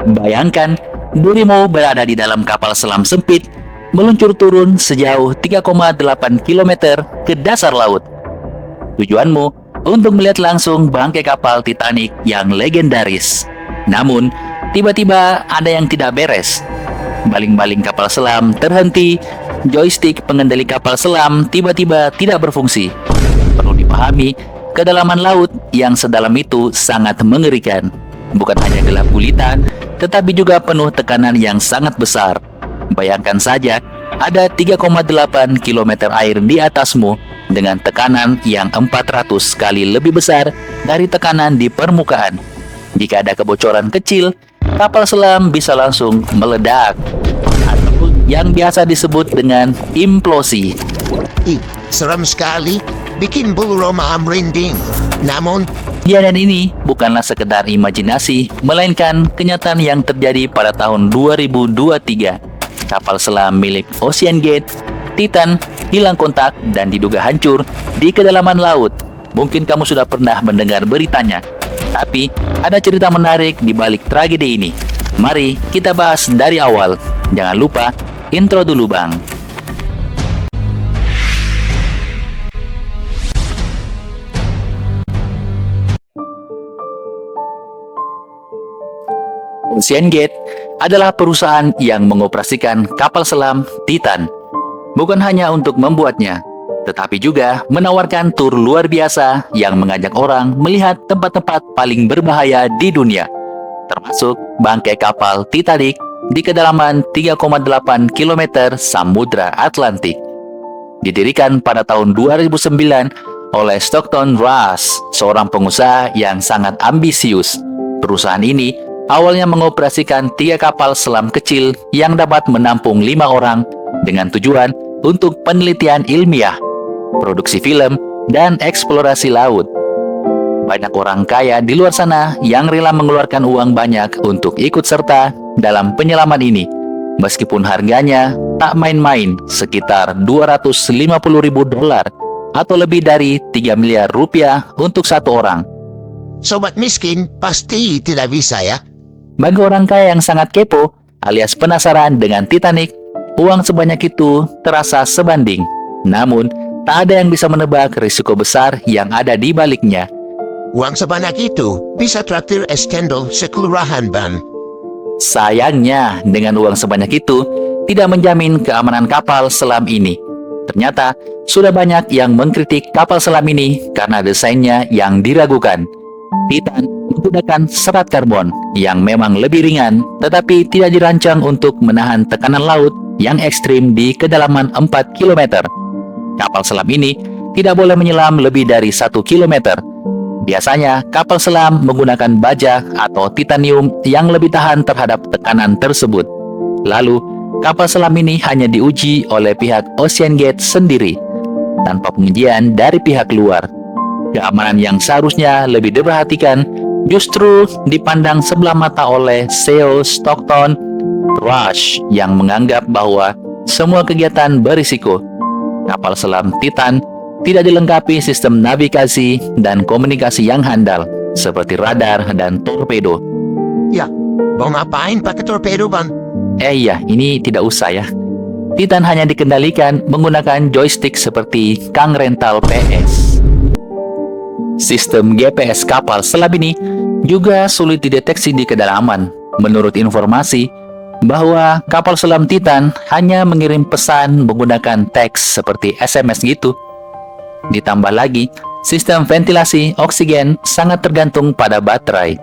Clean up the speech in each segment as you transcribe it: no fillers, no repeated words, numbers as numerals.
Bayangkan, dirimu berada di dalam kapal selam sempit, meluncur turun sejauh 3,8 km ke dasar laut. Tujuanmu untuk melihat langsung bangkai kapal Titanic yang legendaris. Namun, tiba-tiba ada yang tidak beres. Baling-baling kapal selam terhenti, joystick pengendali kapal selam tiba-tiba tidak berfungsi. Perlu dipahami, kedalaman laut yang sedalam itu sangat mengerikan. Bukan hanya gelap gulita, tetapi juga penuh tekanan yang sangat besar. Bayangkan saja, ada 3,8 km air di atasmu dengan tekanan yang 400 kali lebih besar dari tekanan di permukaan. Jika ada kebocoran kecil, kapal selam bisa langsung meledak, atau yang biasa disebut dengan implosi. Ih, seram sekali. Bikin bulu roma merinding. Namun, Kejadian ini bukanlah sekedar imajinasi, melainkan kenyataan yang terjadi pada tahun 2023. Kapal selam milik Ocean Gate, Titan, hilang kontak dan diduga hancur di kedalaman laut. Mungkin kamu sudah pernah mendengar beritanya, tapi ada cerita menarik di balik tragedi ini. Mari kita bahas dari awal. Jangan lupa, intro dulu Bang. Ocean Gate adalah perusahaan yang mengoperasikan kapal selam Titan. Bukan hanya untuk membuatnya, tetapi juga menawarkan tur luar biasa yang mengajak orang melihat tempat-tempat paling berbahaya di dunia, termasuk bangkai kapal Titanic di kedalaman 3,8 km Samudra Atlantik. Didirikan pada tahun 2009 oleh Stockton Rush, seorang pengusaha yang sangat ambisius. Perusahaan ini awalnya mengoperasikan 3 kapal selam kecil yang dapat menampung 5 orang dengan tujuan untuk penelitian ilmiah, produksi film, dan eksplorasi laut. Banyak orang kaya di luar sana yang rela mengeluarkan uang banyak untuk ikut serta dalam penyelaman ini, meskipun harganya tak main-main, sekitar $250.000 atau lebih dari 3 miliar rupiah untuk satu orang. sobat miskin pasti tidak bisa ya. Bagi orang kaya yang sangat kepo alias penasaran dengan Titanic, uang sebanyak itu terasa sebanding. Namun, tak ada yang bisa menebak risiko besar yang ada di baliknya. Uang sebanyak itu bisa traktir es cendol sekelurahan ban. Sayangnya, dengan uang sebanyak itu, tidak menjamin keamanan kapal selam ini. Ternyata, sudah banyak yang mengkritik kapal selam ini karena desainnya yang diragukan. Titan menggunakan serat karbon yang memang lebih ringan, tetapi tidak dirancang untuk menahan tekanan laut yang ekstrim di kedalaman 4 km. Kapal selam ini tidak boleh menyelam lebih dari 1 km. Biasanya, kapal selam menggunakan baja atau titanium yang lebih tahan terhadap tekanan tersebut. Lalu, kapal selam ini hanya diuji oleh pihak Ocean Gate sendiri, tanpa pengujian dari pihak luar. Keamanan yang seharusnya lebih diperhatikan justru dipandang sebelah mata oleh CEO Stockton Rush yang menganggap bahwa semua kegiatan berisiko. Kapal selam Titan tidak dilengkapi sistem navigasi dan komunikasi yang handal, seperti radar dan torpedo. Ya, mau ngapain pakai torpedo ban? Iya, ini tidak usah ya. Titan hanya dikendalikan menggunakan joystick seperti Kang Rental PS. Sistem GPS kapal selam ini juga sulit dideteksi di kedalaman. Menurut informasi, bahwa kapal selam Titan hanya mengirim pesan menggunakan teks seperti SMS gitu. Ditambah lagi, sistem ventilasi oksigen sangat tergantung pada baterai.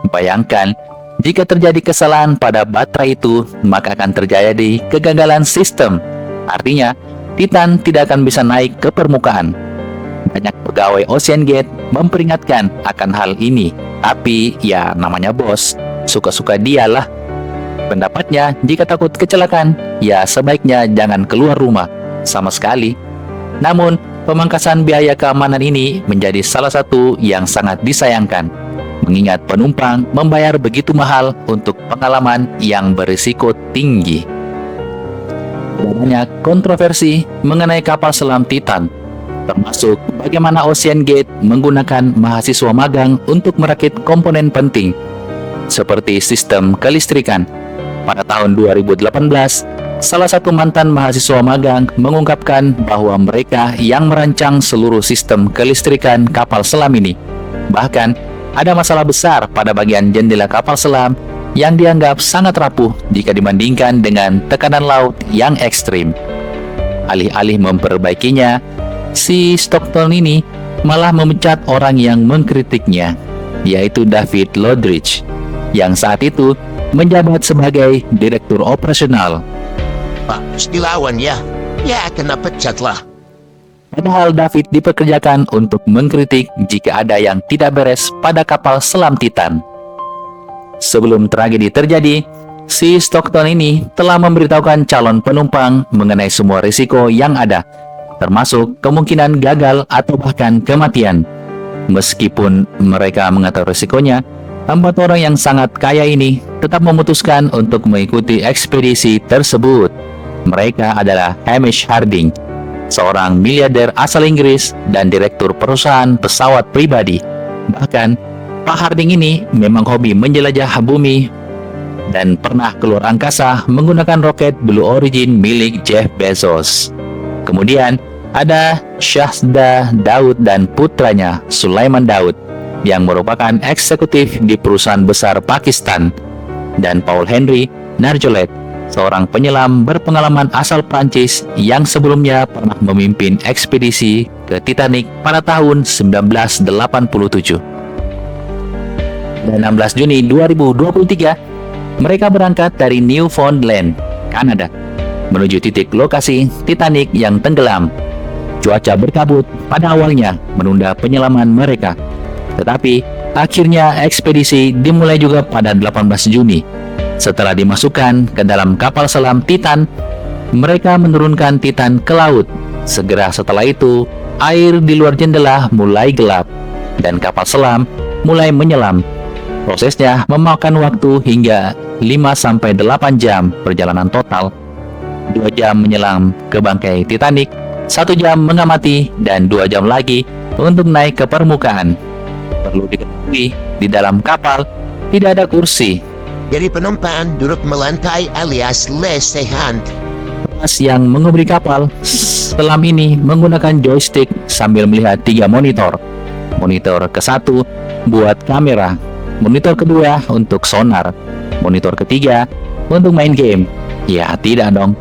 Bayangkan, jika terjadi kesalahan pada baterai itu, maka akan terjadi kegagalan sistem. Artinya, Titan tidak akan bisa naik ke permukaan. Banyak pegawai Ocean Gate memperingatkan akan hal ini. Tapi, ya namanya bos, suka-suka dialah. Pendapatnya, jika takut kecelakaan, ya sebaiknya jangan keluar rumah sama sekali. Namun, pemangkasan biaya keamanan ini menjadi salah satu yang sangat disayangkan, mengingat penumpang membayar begitu mahal untuk pengalaman yang berisiko tinggi. Banyak kontroversi mengenai kapal selam Titan, termasuk bagaimana Ocean Gate menggunakan mahasiswa magang untuk merakit komponen penting. seperti sistem kelistrikan. Pada tahun 2018, salah satu mantan mahasiswa magang mengungkapkan bahwa mereka yang merancang seluruh sistem kelistrikan kapal selam ini. Bahkan, ada masalah besar pada bagian jendela kapal selam yang dianggap sangat rapuh jika dibandingkan dengan tekanan laut yang ekstrim. Alih-alih memperbaikinya, si Stockton ini malah memecat orang yang mengkritiknya, yaitu David Loldridge, yang saat itu menjabat sebagai direktur operasional. Bagus dilawan ya. Ya, kena pecat lah. Padahal David dipekerjakan untuk mengkritik jika ada yang tidak beres pada kapal selam Titan. Sebelum tragedi terjadi, si Stockton ini telah memberitahukan calon penumpang mengenai semua risiko yang ada, termasuk kemungkinan gagal atau bahkan kematian. Meskipun mereka mengetahui risikonya, 4 orang yang sangat kaya ini tetap memutuskan untuk mengikuti ekspedisi tersebut. Mereka adalah Hamish Harding, seorang miliarder asal Inggris dan direktur perusahaan pesawat pribadi. Bahkan, Pak Harding ini memang hobi menjelajah bumi dan pernah keluar angkasa menggunakan roket Blue Origin milik Jeff Bezos. Kemudian, ada Shahzada Daud dan putranya Sulaiman Daud yang merupakan eksekutif di perusahaan besar Pakistan, dan Paul Henry Narjolet, seorang penyelam berpengalaman asal Prancis yang sebelumnya pernah memimpin ekspedisi ke Titanic pada tahun 1987. Dan 16 Juni 2023, mereka berangkat dari Newfoundland, Kanada, menuju titik lokasi Titanic yang tenggelam. Cuaca berkabut pada awalnya menunda penyelaman mereka, tetapi akhirnya ekspedisi dimulai juga pada 18 Juni. Setelah dimasukkan ke dalam kapal selam Titan, mereka menurunkan Titan ke laut. Segera setelah itu, air di luar jendela mulai gelap dan kapal selam mulai menyelam. Prosesnya memakan waktu hingga 5-8 jam perjalanan total. 2 jam menyelam ke bangkai Titanic, 1 jam mengamati, dan 2 jam lagi untuk naik ke permukaan. Perlu diketahui, di dalam kapal tidak ada kursi. Jadi penumpang duduk melantai alias lesehan. Petugas yang mengemudi kapal selam ini menggunakan joystick sambil melihat 3 monitor. Monitor ke-1 buat kamera, monitor kedua untuk sonar, monitor ketiga untuk main game. Ya, tidak dong.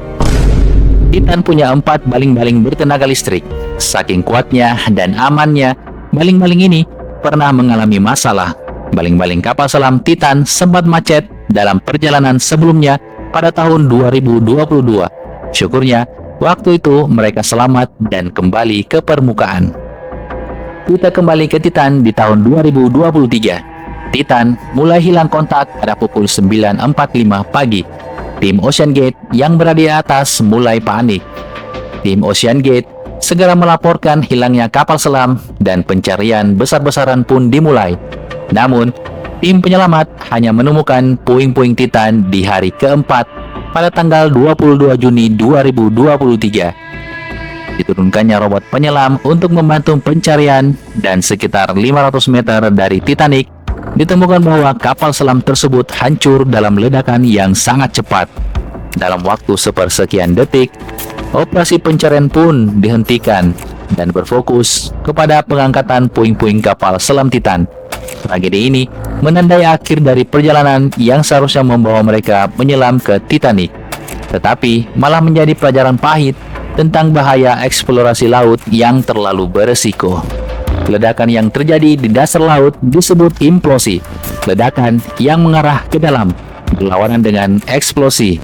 Titan punya 4 baling-baling bertenaga listrik. Saking kuatnya dan amannya, baling-baling ini pernah mengalami masalah. Baling-baling kapal selam Titan sempat macet dalam perjalanan sebelumnya pada tahun 2022. Syukurnya, waktu itu mereka selamat dan kembali ke permukaan. Kita kembali ke Titan di tahun 2023. Titan mulai hilang kontak pada pukul 9.45 pagi. Tim Ocean Gate yang berada di atas mulai panik. Tim Ocean Gate segera melaporkan hilangnya kapal selam dan pencarian besar-besaran pun dimulai. Namun, tim penyelamat hanya menemukan puing-puing Titan di hari keempat pada tanggal 22 Juni 2023. Diturunkannya robot penyelam untuk membantu pencarian, dan sekitar 500 meter dari Titanic ditemukan bahwa kapal selam tersebut hancur dalam ledakan yang sangat cepat. Dalam waktu sepersekian detik, operasi pencarian pun dihentikan dan berfokus kepada pengangkatan puing-puing kapal selam Titan. Tragedi ini menandai akhir dari perjalanan yang seharusnya membawa mereka menyelam ke Titanic, tetapi malah menjadi pelajaran pahit tentang bahaya eksplorasi laut yang terlalu beresiko. Ledakan yang terjadi di dasar laut disebut implosi. Ledakan yang mengarah ke dalam berlawanan dengan eksplosi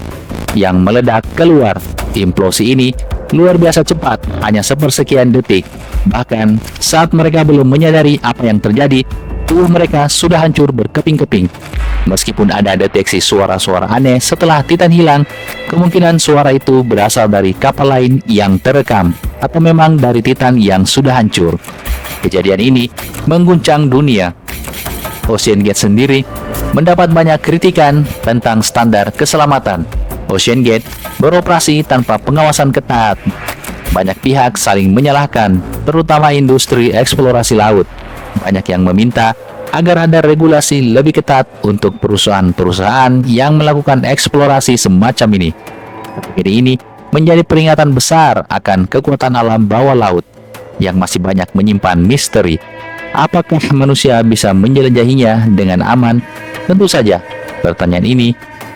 yang meledak keluar. Implosi ini luar biasa cepat, hanya sepersekian detik. Bahkan saat mereka belum menyadari apa yang terjadi, tubuh mereka sudah hancur berkeping-keping. Meskipun ada deteksi suara-suara aneh setelah Titan hilang, kemungkinan suara itu berasal dari kapal lain yang terekam, atau memang dari Titan yang sudah hancur. Kejadian ini mengguncang dunia. Ocean Gate sendiri mendapat banyak kritikan tentang standar keselamatan. Ocean Gate beroperasi tanpa pengawasan ketat. Banyak pihak saling menyalahkan, terutama industri eksplorasi laut. Banyak yang meminta agar ada regulasi lebih ketat untuk perusahaan-perusahaan yang melakukan eksplorasi semacam ini. Tragedi ini menjadi peringatan besar akan kekuatan alam bawah laut yang masih banyak menyimpan misteri. Apakah manusia bisa menjelajahinya dengan aman? Tentu saja, pertanyaan ini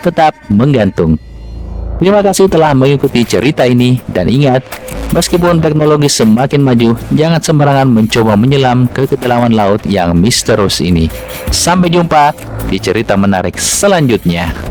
tetap menggantung. Terima kasih telah mengikuti cerita ini, dan ingat, meskipun teknologi semakin maju, jangan sembarangan mencoba menyelam ke kedalaman laut yang misterius ini. Sampai jumpa di cerita menarik selanjutnya.